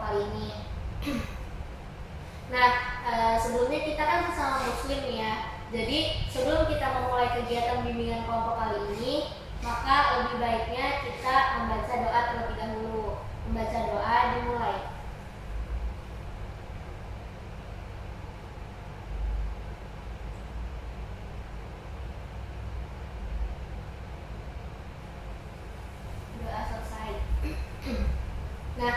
kali ini. Nah, sebelumnya kita kan sesama muslim nih ya. Jadi sebelum kita memulai kegiatan bimbingan kelompok kali ini, maka lebih baiknya kita membaca doa terlebih dahulu. Membaca doa dimulai. Doa selesai. Nah,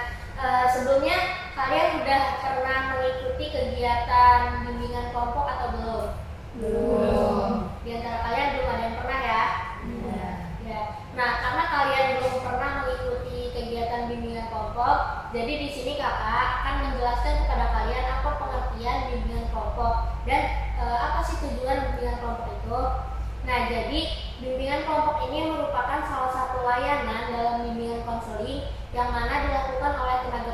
sebelumnya kalian udah pernah mengikuti kegiatan bimbingan kelompok atau belum? Belum. Di antara kalian belum ada yang pernah ya? Iya. Ya. Nah, karena kalian belum pernah mengikuti kegiatan bimbingan kelompok, jadi di sini kakak akan menjelaskan kepada kalian apa pengertian bimbingan kelompok dan apa sih tujuan bimbingan kelompok itu. Nah, jadi bimbingan kelompok ini merupakan salah satu layanan dalam bimbingan konseling yang mana dilakukan oleh tenaga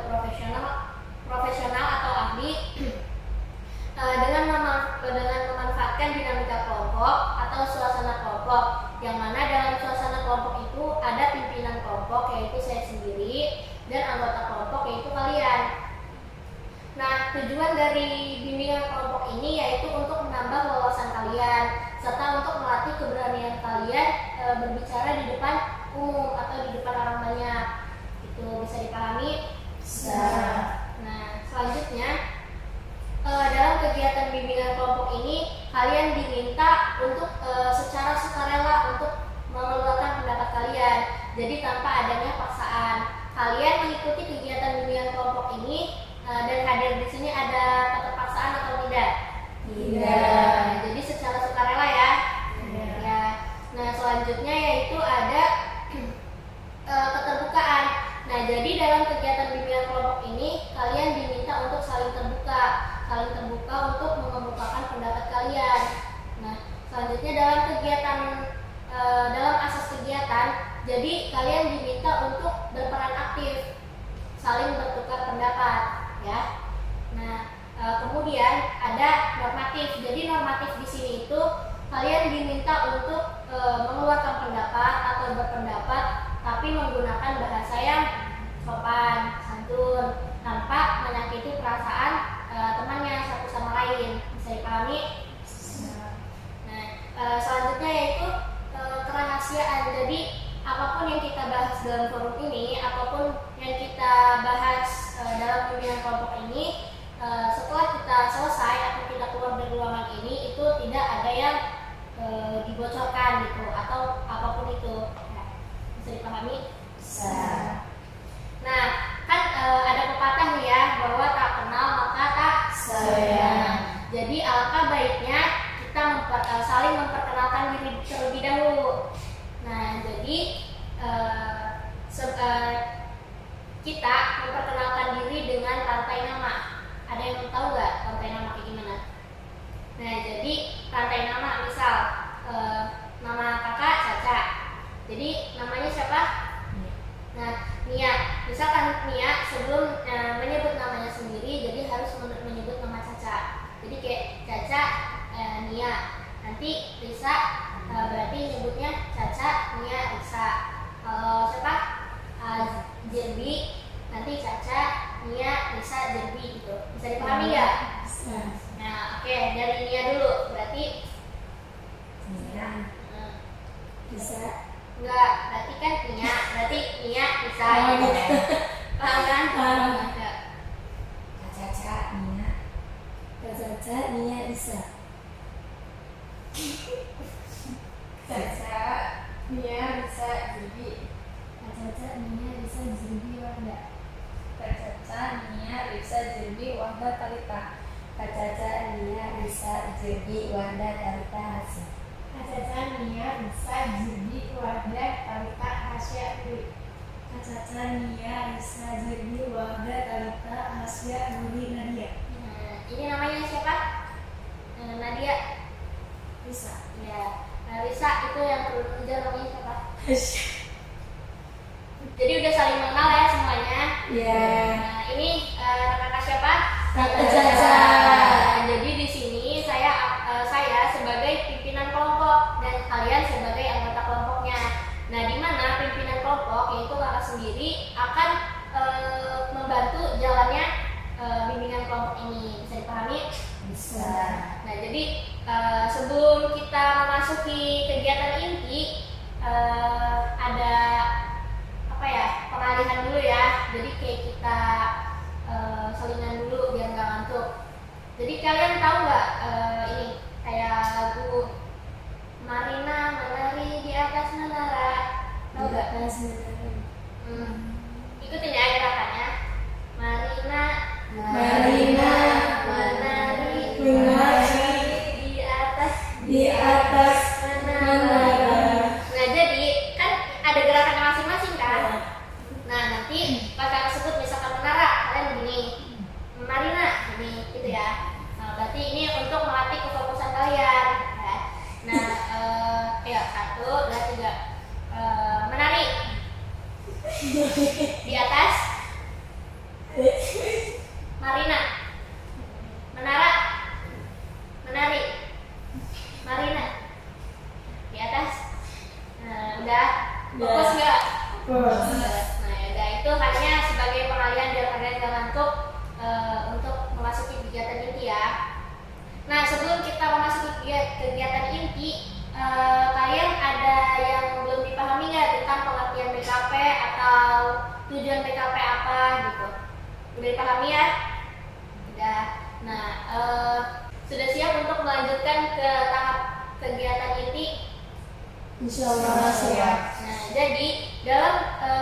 profesional atau ahli dengan memanfaatkan dinamika kelompok atau suasana kelompok, yang mana dalam suasana kelompok itu ada pimpinan kelompok yaitu saya sendiri dan anggota kelompok yaitu kalian. Nah, tujuan dari bimbingan kelompok ini yaitu untuk menambah wawasan kalian serta untuk melatih keberanian kalian berbicara di depan umum atau di depan orang banyak. Itu bisa dipahami? Bisa. Nah, selanjutnya dalam kegiatan bimbingan kelompok ini kalian diminta untuk secara sukarela untuk mengeluarkan pendapat kalian. Jadi tanpa adanya paksaan. Kalian mengikuti kegiatan bimbingan kelompok ini dan hadir di sini ada keterpaksaan atau tidak? Tidak. Jadi secara sukarela ya. Tidak. Ya. Nah, selanjutnya yaitu ada keterbukaan. Nah, jadi dalam kegiatan bimbingan kelompok ini kalian diminta untuk saling terbuka untuk mengemukakan pendapat kalian. Nah, selanjutnya dalam kegiatan dalam asas kegiatan, jadi kalian diminta untuk berperan aktif, saling bertukar pendapat, ya. Nah, kemudian ada normatif. Jadi normatif di sini itu kalian diminta untuk mengeluarkan pendapat atau berpendapat, tapi menggunakan bahasa yang sopan, santun, tanpa menyakiti perasaan temannya satu sama lain. Bisa dipahami? Nah, selanjutnya yaitu kerahasiaan. Jadi apapun yang kita bahas dalam forum ini, apapun yang kita bahas dalam bimbingan kelompok ini, setelah kita selesai atau kita keluar dari ruangan ini, itu tidak ada yang dibocorkan gitu atau apapun itu. Nah, bisa dipahami? Bisa. Nah, kan ada pepatah nih ya, bahwa tak kenal maka tak sayang. Jadi alangkah baiknya kita saling memperkenalkan diri terlebih dahulu. Nah, jadi kita memperkenalkan diri dengan rantai nama. Ada yang tahu nggak rantai nama kayak gimana? Nah, jadi rantai nama misal nama kakak Caca. Jadi namanya siapa? Nah, Nia. Misalkan Nia sebelum menyebut namanya sendiri, jadi harus menyebut nama Caca. Jadi kayak Caca, Nia. Nanti Risa berarti nyebutnya Caca, Nia, Risa. Kalau siapa? Jerbi, nanti Caca, Nia, Risa, Jerbi gitu. Bisa dipahami nggak? Bisa. Nah, oke, dari Nia dulu. Berarti Iya. Bisa. enggak, berarti kan Nia. Berarti Nia bisa. Oh, gitu. iya. Paham kan? Paham. Enggak. Kak Caca, Nia. Kak Caca, Nia, Isa. Caca, Nia, Risa, Jerbi. Kak Caca, Nia, Isa, Jerbi, Wanda. Kak Caca, Nia, Risa, Jerbi, Wahda, Talita. Kak Caca, Nia, Isa, Jerbi, Wanda, Talita, Hasya. Kak Caca, Nia, Risa, Jerbi, Wahda, Talita, Hasya, Dwi. Kak Caca, Nia, Isa, Jerbi, Wanda, Talita, Hasya, Dwi, Nadia. Nah, ini namanya siapa? Nadia. Bisa. Ya. Nah, Risa itu yang turun hujan namanya siapa? Hasya. Jadi udah saling mengenal ya semuanya. Iya. Nah, ini kakak siapa? Kakak Caca. Jadi di sini saya sebagai pimpinan kelompok dan kalian sebagai anggota kelompoknya. Nah, di mana pimpinan kelompok yaitu kakak sendiri akan membantu jalannya dipahami? Bisa. Nah, jadi sebelum kita memasuki kegiatan inti, ada apa ya, pengalihan dulu ya. Jadi kayak kita selingan dulu biar nggak ngantuk. Jadi kalian tahu nggak ini kayak lagu Marina menari di atas menara, tahu nggak? Ikutin ya gerakannya. Marina Marina menari di atas menara. Nah, jadi kan ada gerakan masing-masing kan. Nah, nanti pas kakak sebut misalkan menara, kalian begini, Marina ini gitu ya. Nah, berarti ini untuk melatih kefokusan kalian ya. Nah, ya 1, 2, 3. Menari di atas Marina, menara, menari, Marina di atas. Nah, udah fokus nggak? Nah, ya itu hanya sebagai pengalihan biar kalian nggak ngantuk untuk memasuki kegiatan inti ya. Nah, sebelum kita memasuki kegiatan inti, kalian ada yang belum dipahami nggak tentang pengertian BKP atau tujuan BKP apa gitu? Udah dipahami ya? Udah. Nah, sudah siap untuk melanjutkan ke tahap kegiatan inti? Insyaallah siap. Nah, jadi dalam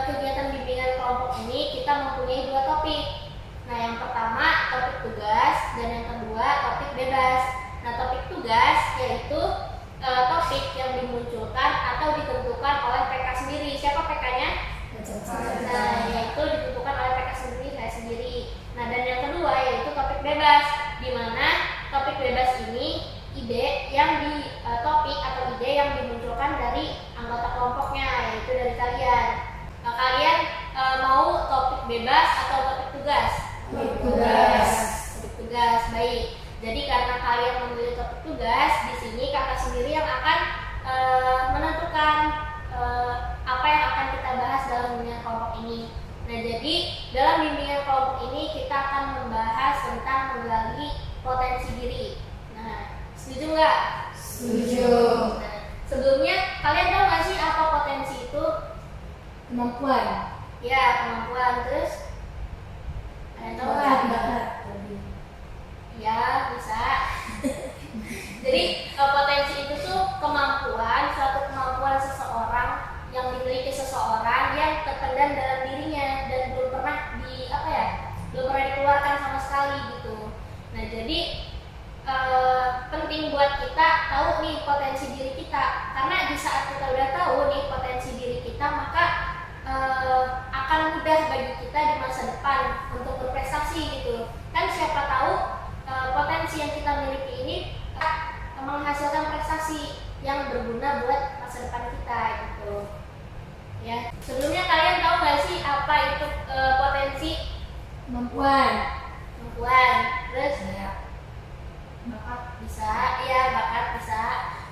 kegiatan bimbingan kelompok ini kita mempunyai 2 topik. Nah, yang pertama topik tugas dan yang kedua topik bebas. Nah, topik tugas yaitu topik yang dimunculkan atau ditentukan oleh PK sendiri. Siapa PK-nya? Nah, yaitu ditentukan oleh PK sendiri, saya sendiri. Nah, dan yang kedua yaitu topik bebas, di mana topik bebas ini ide yang topik atau ide yang dimunculkan dari anggota kelompoknya, yaitu dari kalian. Nah, kalian mau topik bebas atau topik tugas? Topik tugas, baik. Jadi karena kalian memilih topik tugas, di sini kakak sendiri yang akan menentukan apa yang akan kita bahas dalam bimbingan kelompok ini. Nah, jadi dalam bimbingan kelompok ini kita akan membahas tentang menggali potensi diri. Nah, setuju nggak? Setuju. Nah, sebelumnya kalian tahu nggak sih apa potensi itu? Kemampuan. Ya, kemampuan. Terus kalian tahu nggak? Ya, bisa. Jadi potensi itu tuh kemampuan, suatu kemampuan seseorang yang dimiliki seseorang yang terpendam dalam dirinya dan belum pernah belum pernah dikeluarkan sama sekali gitu. Nah, jadi penting buat kita tahu nih potensi diri kita, karena di saat kita udah tahu nih potensi diri kita, maka akan mudah bagi kita di masa depan untuk berprestasi gitu. Kan siapa tahu potensi yang kita miliki ini menghasilkan prestasi yang berguna buat masa depan kita gitu. Ya, sebelumnya kalian tahu nggak sih apa itu potensi? Kemampuan. Terus bakat bisa, ya bakat bisa.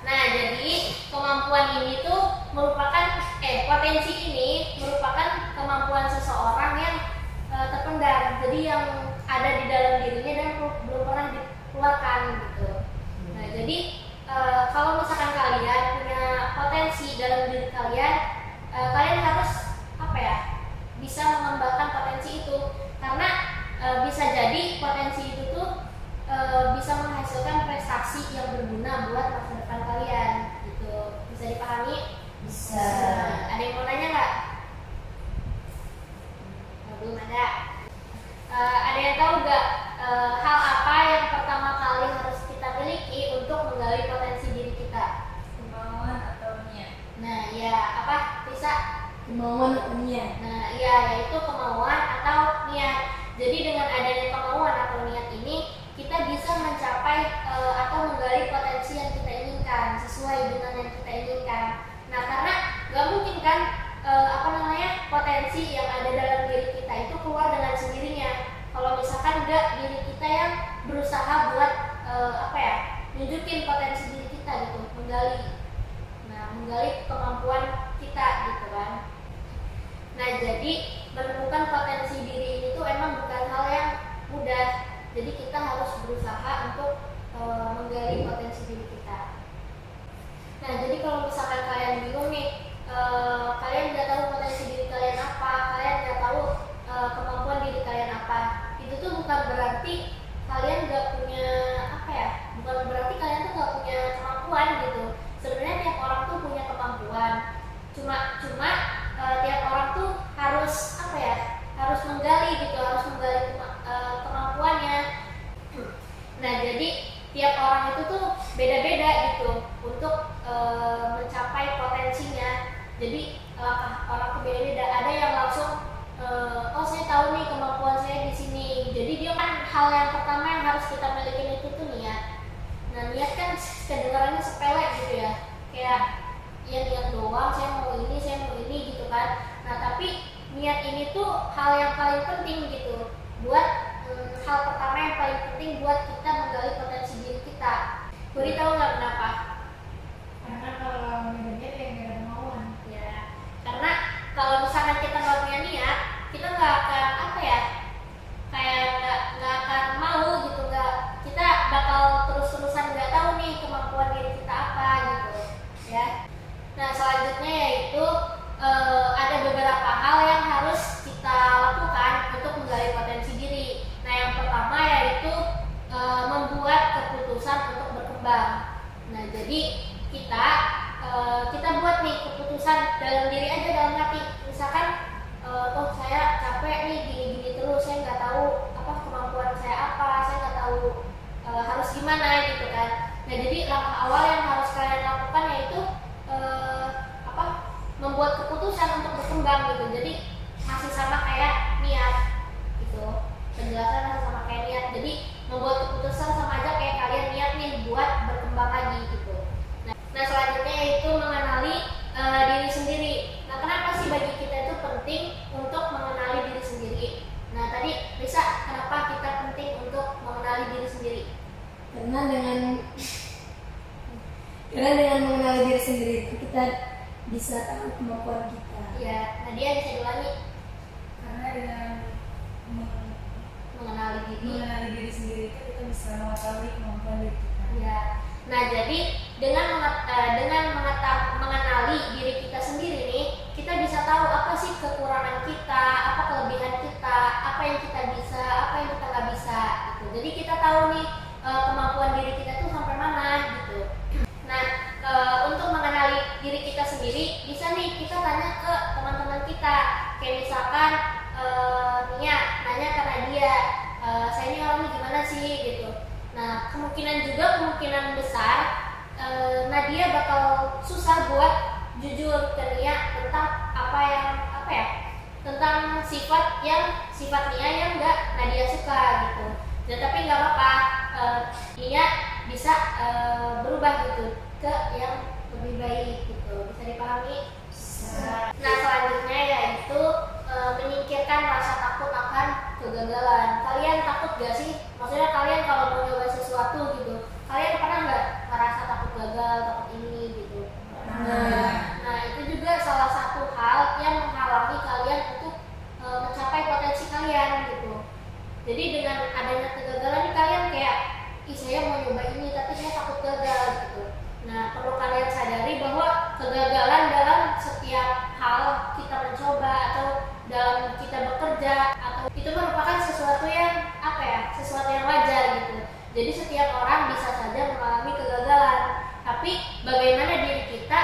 Nah, jadi kemampuan ini tuh merupakan potensi ini merupakan kemampuan seseorang yang terpendam, jadi yang ada di dalam dirinya dan belum pernah dikeluarkan gitu. Nah, jadi kalau misalkan kalian punya potensi dalam diri kalian, kalian harus bisa mengembangkan potensi itu, karena bisa jadi potensi itu tuh bisa menghasilkan prestasi yang berguna buat masa depan kalian gitu. Bisa dipahami? Bisa. Ada yang mau nanya nggak? Belum ada. Ada yang tahu nggak hal apa yang pertama kali harus kita miliki untuk menggali potensi diri kita? Kemauan atau niat. Nah, ya apa? Bisa? Kemauan atau niat. Nah, ya, yaitu kemauan atau niat. Jadi dengan adanya kemauan atau niat ini, kita bisa mencapai atau menggali potensi yang kita inginkan sesuai dengan yang kita inginkan. Nah, karena nggak mungkin kan potensi yang ada dalam diri kita itu keluar dengan sendirinya. Kalau misalkan nggak diri kita yang berusaha buat nunjukin potensi diri kita gitu, menggali kemampuan kita gitu kan. Nah, jadi menemukan potensi diri ini tuh emang bukan hal yang mudah. Jadi kita harus berusaha hal yang pertama yang harus kita miliki itu tuh niat. Nah, niat kan kedengarannya sepele gitu ya, kayak ya niat doang, saya mau ini gitu kan. Nah, tapi niat ini tuh hal yang paling penting gitu buat hal pertama yang paling penting buat kita menggali potensi diri kita. Budi tahu nggak kenapa? Karena kalau minumnya ya nggak ada kemauan. Ya, karena kalau misalkan kita nggak punya niat, kita nggak akan apa ya, kayak nggak akan mau gitu, kita bakal terus-terusan nggak tahu nih kemampuan diri kita apa gitu ya. Nah, selanjutnya yaitu ada beberapa hal yang harus kita lakukan untuk menggali potensi diri. Nah, yang pertama yaitu membuat keputusan untuk berkembang. Nah, jadi kita buat nih keputusan dalam diri aja, dalam hati. Misalkan oh saya capek nih gini-gini terus, saya nggak tahu apa kemampuan saya apa, saya nggak tahu harus gimana gitu kan. Nah, jadi langkah awal yang harus kalian lakukan yaitu membuat keputusan untuk berkembang gitu. Jadi masih sama kayak niat gitu, penjelasan masih sama kayak niat. Jadi membuat keputusan sama aja kayak kalian niat nih buat berkembang lagi gitu. Nah, selanjutnya yaitu mengenali diri sendiri. Nah, kenapa sih bagi kita itu penting untuk mengenali diri sendiri? Nah, tadi Risa, kenapa kita penting untuk mengenali diri sendiri? Karena dengan mengenali diri sendiri itu kita bisa tahu kemampuan kita. Ya, Nadia bisa diulangi. Karena dengan Mengenali diri sendiri itu kita bisa mengetahui kemampuan diri kita. Ya. Nah, jadi dengan mengenali diri kita sendiri nih, kita bisa tahu apa sih kekurangan kita, apa kelebihan kita, apa yang kita bisa, apa yang kita nggak bisa gitu. Jadi kita tahu nih kemampuan diri kita tuh sampai mana gitu. Nah, untuk mengenali diri kita sendiri, bisa nih kita tanya ke teman-teman kita. Kayak misalkan Nia nanya ke Nadia, saya ini orangnya gimana sih gitu. Nah, kemungkinan besar Nadia bakal susah buat jujur ke Nia tentang tentang sifat Nia yang nggak Nadia suka gitu. Dan tapi nggak apa-apa, Nia bisa berubah gitu ke yang lebih baik gitu. Bisa dipahami? Nah, selanjutnya yaitu menyingkirkan rasa takut akan kegagalan. Kalian takut gak sih? Maksudnya kalian kalau mau nyoba sesuatu gitu, kalian pernah nggak ngerasa takut gagal, takut ini gitu? Nah, itu juga salah satu hal yang menghalangi kalian untuk mencapai potensi kalian gitu. Jadi dengan adanya kegagalan nih, kalian kayak, ih saya mau nyoba ini tapi saya takut gagal gitu. Nah, perlu kalian sadari bahwa kegagalan dalam setiap hal kita mencoba atau dalam kita bekerja atau itu merupakan sesuatu yang sesuatu yang wajar gitu. Jadi setiap orang bisa saja mengalami kegagalan, tapi bagaimana diri kita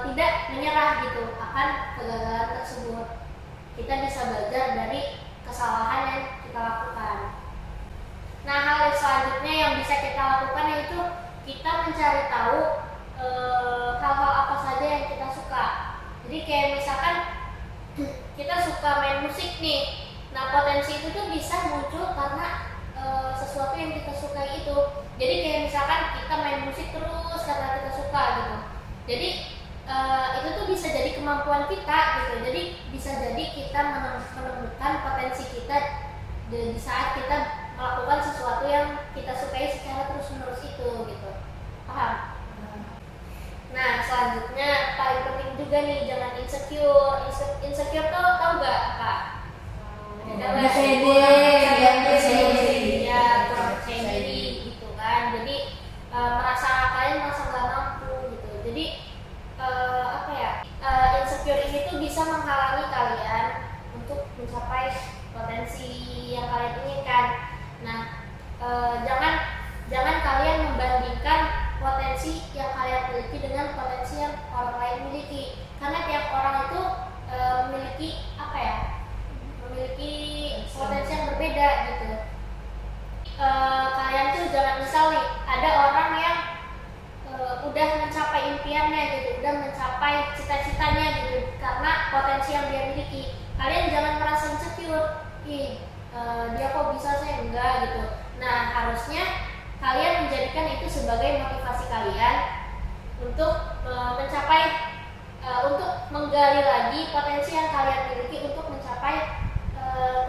tidak menyerah gitu akan kegagalan tersebut. Kita bisa belajar dari kesalahan yang kita lakukan. Nah, hal selanjutnya yang bisa kita lakukan yaitu kita mencari tahu hal-hal apa saja yang kita suka. Jadi kayak misalkan kita suka main musik nih. Nah, potensi itu tuh bisa muncul karena sesuatu yang kita sukai itu. Jadi kayak misalkan kita main musik terus karena kita suka gitu. Jadi itu tuh bisa jadi kemampuan kita gitu. Jadi bisa jadi kita menemukan potensi kita di saat kita melakukan sesuatu yang kita sukai secara terus-menerus itu gitu. Paham? Nah, selanjutnya paling penting juga nih, jangan insecure. Insecure tuh tahu gak apa? Kurang percaya diri gitu kan. Jadi kalian merasa nggak mampu gitu. Jadi insecure ini tuh bisa menghalangi kalian untuk mencapai potensi yang kalian inginkan. Nah, jangan kalian membandingkan potensi yang kalian miliki dengan potensi yang orang lain miliki, karena tiap orang itu memiliki potensi yang berbeda gitu. Kalian tuh jangan misal nih ada orang yang udah mencapai impiannya gitu, udah mencapai cita-citanya gitu karena potensi yang dia miliki. Kalian jangan merasa insecure, dia kok bisa saya enggak gitu. Nah, harusnya kalian menjadikan itu sebagai motivasi kalian untuk mencapai untuk menggali lagi potensi yang kalian miliki untuk mencapai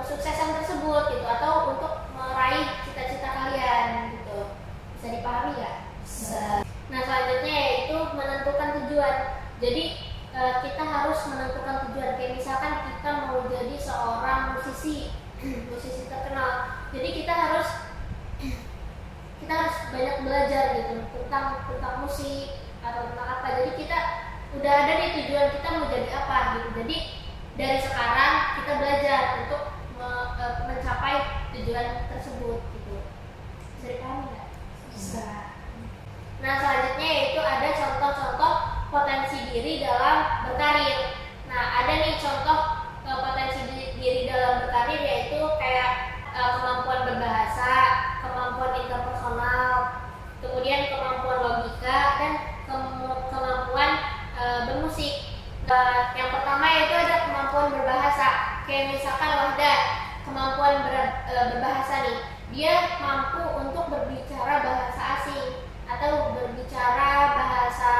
kesuksesan tersebut gitu, atau untuk meraih cita-cita kalian gitu. Bisa dipahami nggak? Bisa. Nah, selanjutnya yaitu menentukan tujuan. Jadi kita harus menentukan tujuan. Kayak misalkan kita mau jadi seorang musisi terkenal. Jadi kita harus banyak belajar gitu tentang musik atau tentang apa. Jadi kita udah ada nih tujuan kita mau jadi apa gitu. Jadi dari sekarang kita belajar untuk mencapai tujuan tersebut gitu. Bisa dipahami nggak? Bisa. Nah, selanjutnya yaitu ada contoh-contoh potensi diri dalam berkarir. Nah, ada nih contoh potensi diri dalam berkarir, yaitu kayak kemampuan berbahasa, kemampuan interpersonal, kemudian kemampuan logika, dan kemampuan bermusik. Yang pertama yaitu ada kemampuan berbahasa. Kayak misalkan Wahda, kemampuan berbahasa nih, dia mampu untuk berbicara bahasa asing atau berbicara bahasa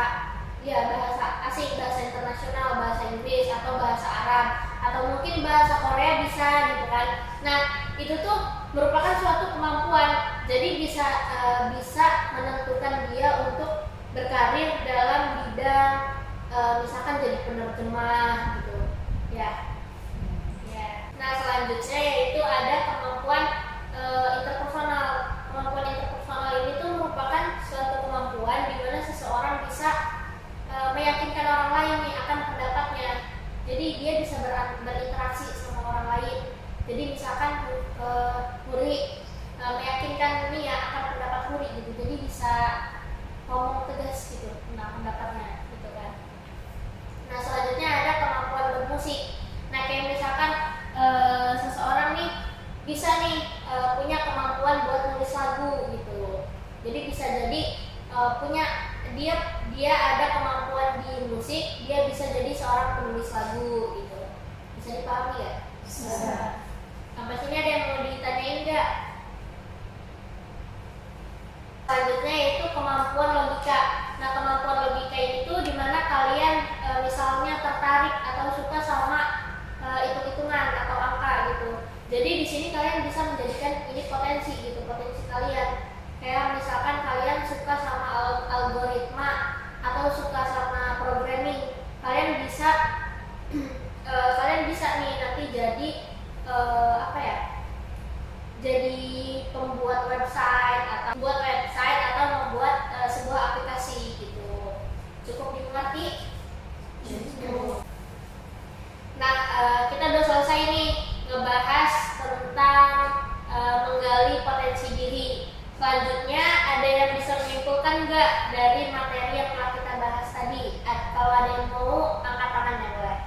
asing, bahasa internasional, bahasa Inggris atau bahasa Arab, atau mungkin bahasa Korea bisa gitu kan. Nah, itu tuh merupakan suatu kemampuan. Jadi bisa menentukan dia untuk berkarir dalam bidang misalkan jadi penerjemah gitu ya. Nah, selanjutnya yaitu ada kemampuan interpersonal. Kemampuan interpersonal ini tuh merupakan suatu kemampuan di mana seseorang bisa meyakinkan orang lain nih akan pendapatnya. Jadi dia bisa berinteraksi sama orang lain. Jadi misalkan Huri meyakinkan nih ya akan pendapat Huri gitu. Jadi bisa ngomong tegas gitu tentang pendapatnya gitu kan. Nah, selanjutnya ada kemampuan bermusik. Nah, kayak misalkan seseorang nih bisa nih punya kemampuan buat nulis lagu gitu. Jadi bisa jadi dia ada kemampuan di musik, dia bisa jadi seorang penulis lagu gitu. Bisa dipahami ya? Bisa. Sampai sini ada yang mau ditanyain nggak? Selanjutnya yaitu kemampuan logika. Nah, kemampuan logika itu dimana kalian misalnya tertarik atau suka sama hitung-hitungan atau angka gitu. Jadi di sini kalian bisa menjadikan ini potensi gitu, potensi kalian. Kayak misalkan kalian suka sama algoritma atau suka sama programming, kalian bisa nih nanti jadi jadi pembuat website atau membuat sebuah aplikasi gitu. Cukup dimengerti? Cukup. Nah, kita udah selesai nih ngebahas tentang menggali potensi diri. Selanjutnya ada yang bisa menyimpulkan nggak dari materi yang telah kita bahas tadi? Kalau ada yang mau, angkat tangannya boleh.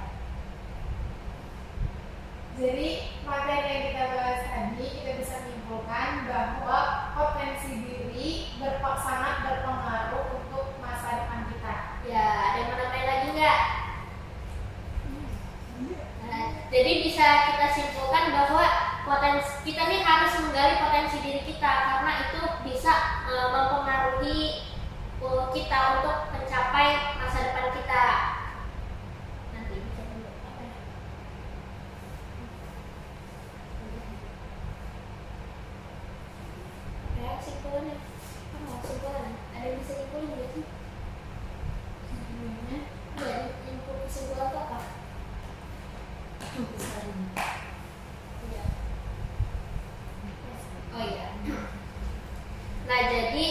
Jadi materi yang kita bahas tadi, kita bisa menyimpulkan bahwa potensi diri sangat berpengaruh untuk masa depan kita. Ya, ada yang mau nambahin lagi nggak? Nah, jadi bisa kita simpulkan bahwa kita nih harus menggali potensi diri kita, karena itu bisa mempengaruhi kita untuk mencapai masa depan kita. Nanti bisa dulu apa ya? Ya, simpulannya. Simpulan. Ada yang bisa simpulin nggak sih? Ya, kesimpulan itu apa? Iya. Oh iya. Nah, jadi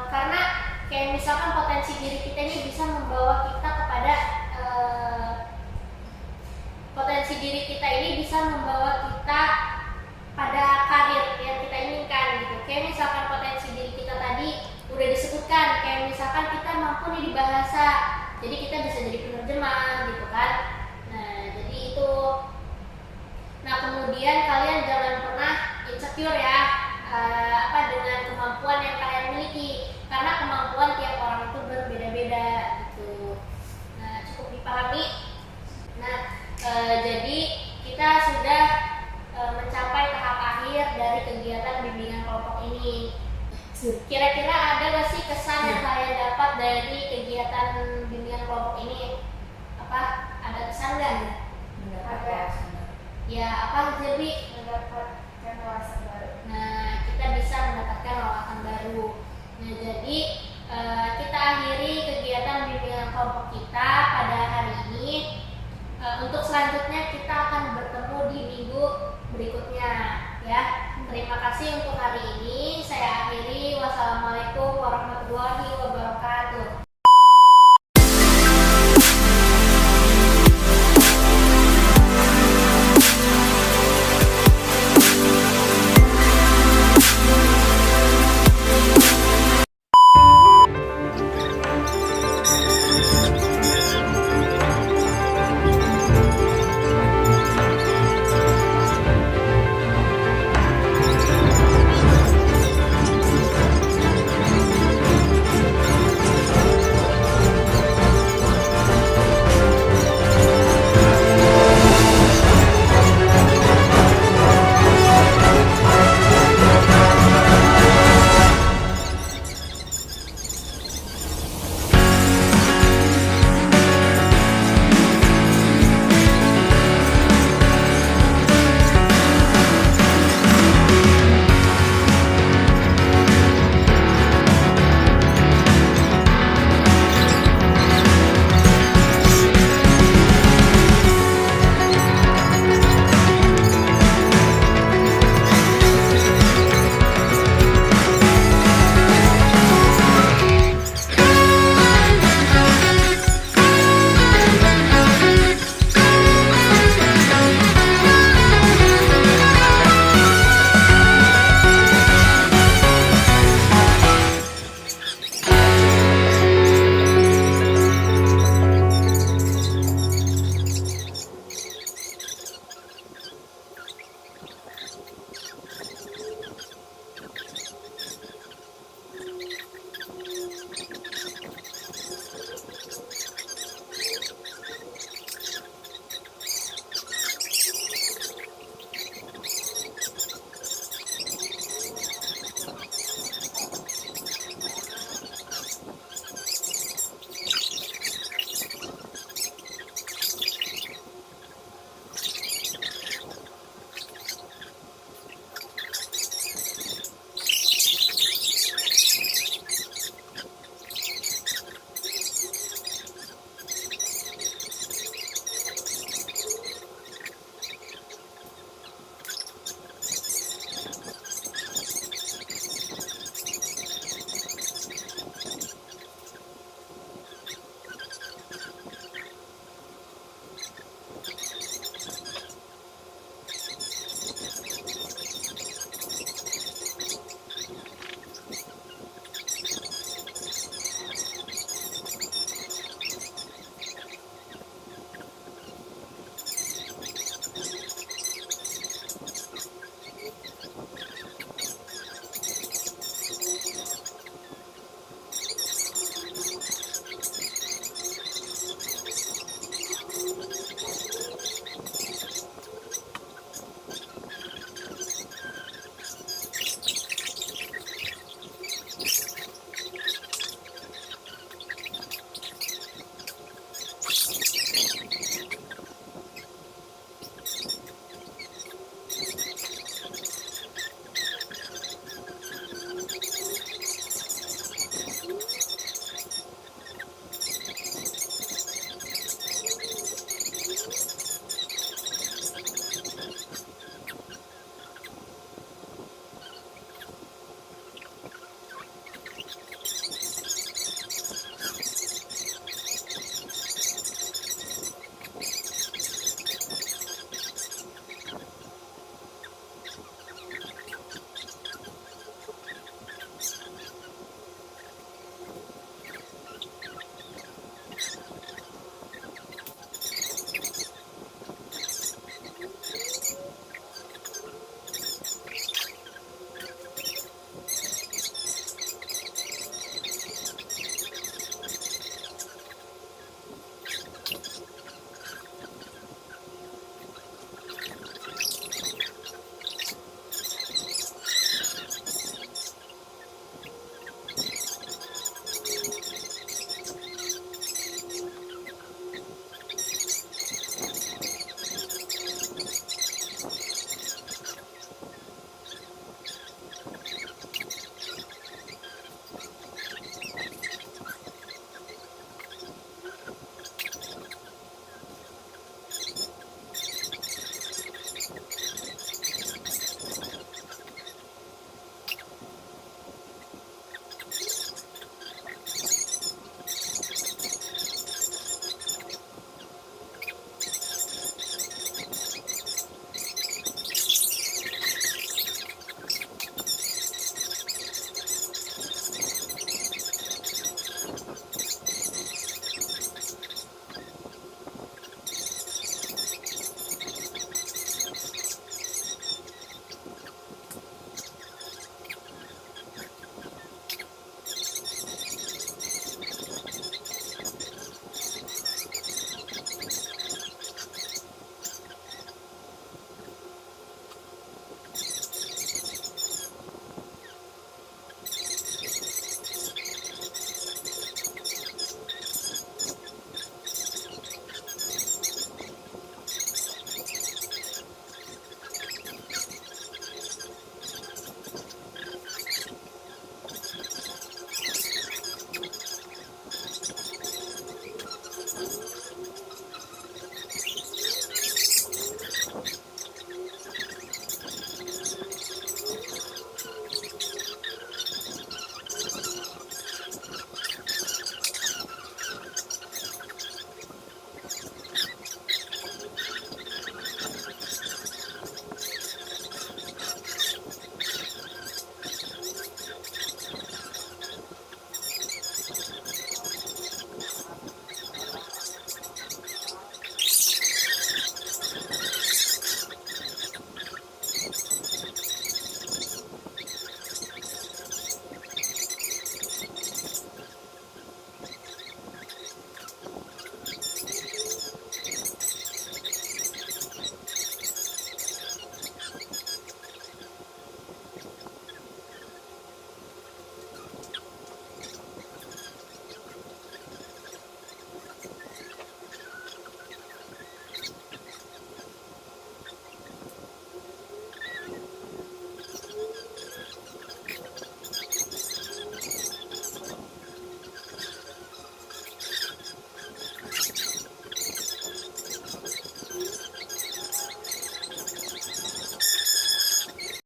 karena kayak misalkan potensi diri kita ini bisa membawa kita kepada potensi diri kita ini bisa membawa kita pada karir yang kita inginkan gitu. Kayak misalkan potensi diri kita tadi udah disebutkan, kayak misalkan kita mampu nih di bahasa, jadi kita bisa jadi penerjemah gitu kan. Nah, jadi itu. Nah, kemudian kalian jangan pernah insecure ya dengan kemampuan yang kalian miliki, karena kemampuan tiap orang itu berbeda-beda gitu. Nah, cukup dipahami. Nah, jadi kita sudah dari kegiatan bimbingan kelompok ini. Kira-kira ada nggak sih kesan yang kalian dapat dari kegiatan bimbingan kelompok ini? Apa? Ada kesan nggak? Ada. Ya, apa Jerbi? Mendapatkan wawasan baru. Nah, kita bisa mendapatkan wawasan baru. Nah, jadi kita akhiri kegiatan bimbingan kelompok kita pada hari ini. Untuk selanjutnya kita akan bertemu di minggu berikutnya, ya. Terima kasih untuk hari ini.